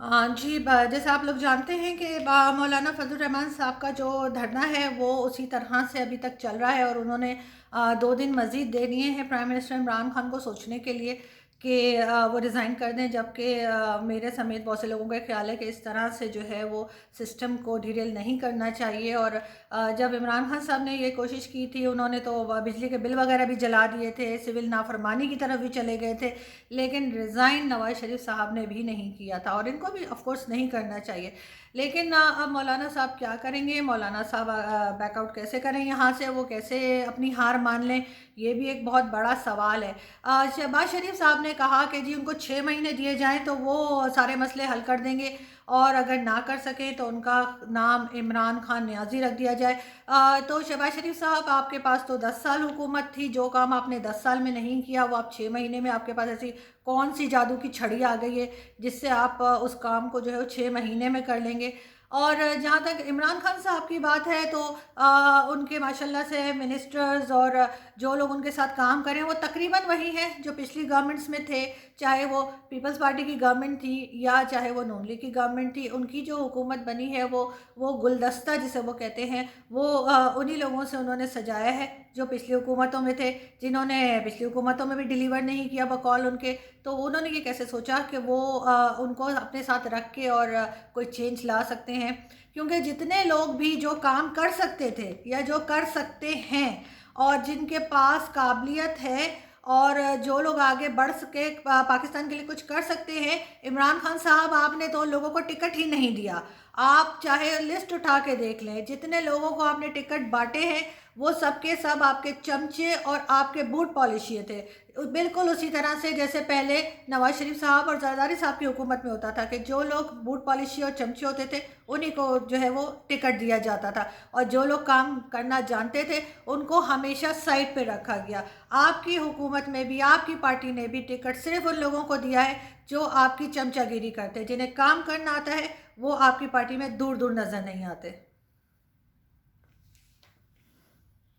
जी, जैसे आप लोग जानते हैं कि मौलाना फजल रहमान साहब का जो धरना है वो उसी तरह से अभी तक चल रहा है, और उन्होंने 2 दिन मज़ीद दे दिए हैं प्राइम मिनिस्टर इमरान खान को सोचने के लिए कि वो रिज़ाइन कर दें। जबकि मेरे समेत बहुत से लोगों का ख्याल है कि इस तरह से जो है वो सिस्टम को डिरेल नहीं करना चाहिए। और जब इमरान खान साहब ने ये कोशिश की थी, उन्होंने तो बिजली के बिल वगैरह भी जला दिए थे, सिविल नाफरमानी की तरफ भी चले गए थे, लेकिन रिज़ाइन नवाज़ शरीफ साहब ने भी नहीं किया था, और इनको भी ऑफ कोर्स नहीं करना चाहिए। लेकिन अब मौलाना साहब क्या करेंगे? मौलाना साहब बैकआउट कैसे करें यहाँ से? वो कैसे अपनी हार मान लें? ये भी एक बहुत बड़ा सवाल है। शहबाज शरीफ साहब ने कहा कि जी उनको 6 महीने दिए जाएं तो वो सारे मसले हल कर देंगे, और अगर ना कर सकें तो उनका नाम इमरान खान नियाज़ी रख दिया जाए। तो शहबाज शरीफ साहब, आपके पास तो 10 साल हुकूमत थी, जो काम आपने 10 साल में नहीं किया वो आप 6 महीने में, आपके पास ऐसी कौन सी जादू की छड़ी आ गई है जिससे आप उस काम को जो है वो 6 महीने में कर लेंगे? और जहाँ तक इमरान खान साहब की बात है तो उनके माशाल्लाह से मिनिस्टर्स और जो लोग उनके साथ काम करें वो तकरीबन वही हैं जो पिछली गवर्नमेंट्स में थे, चाहे वो पीपल्स पार्टी की गवर्नमेंट थी या चाहे वो नून लीग की गवर्नमेंट थी। उनकी जो हुकूमत बनी है वो गुलदस्ता जिसे वो कहते हैं, वो उन्हीं लोगों से उन्होंने सजाया है जो पिछली हुकूमतों में थे, जिन्होंने पिछली हुकूमतों में भी डिलीवर नहीं किया बकौल उनके। तो उन्होंने ये कैसे सोचा कि वो उनको अपने साथ रख के और कोई चेंज ला सकते हैं? क्योंकि जितने लोग भी जो काम कर सकते थे या जो कर सकते हैं और जिनके पास काबिलियत है और जो लोग आगे बढ़ सके, पाकिस्तान के लिए कुछ कर सकते हैं, इमरान खान साहब आपने तो उन लोगों को टिकट ही नहीं दिया। आप चाहे लिस्ट उठा के देख लें, जितने लोगों को आपने टिकट बांटे हैं वो सब के सब आपके चमचे और आपके बूट पॉलिशिए थे। बिल्कुल उसी तरह से जैसे पहले नवाज शरीफ साहब और जरदारी साहब की हुकूमत में होता था कि जो लोग बूट पॉलिशी और चमचे होते थे उन्हीं को जो है वो टिकट दिया जाता था, और जो लोग काम करना जानते थे उनको हमेशा साइड पे रखा गया। आपकी हुकूमत में भी आपकी पार्टी ने भी टिकट सिर्फ उन लोगों को दिया है जो आपकी चमचागिरी करते हैं। जिन्हें काम करना आता है वो आपकी पार्टी में दूर दूर नज़र नहीं आते।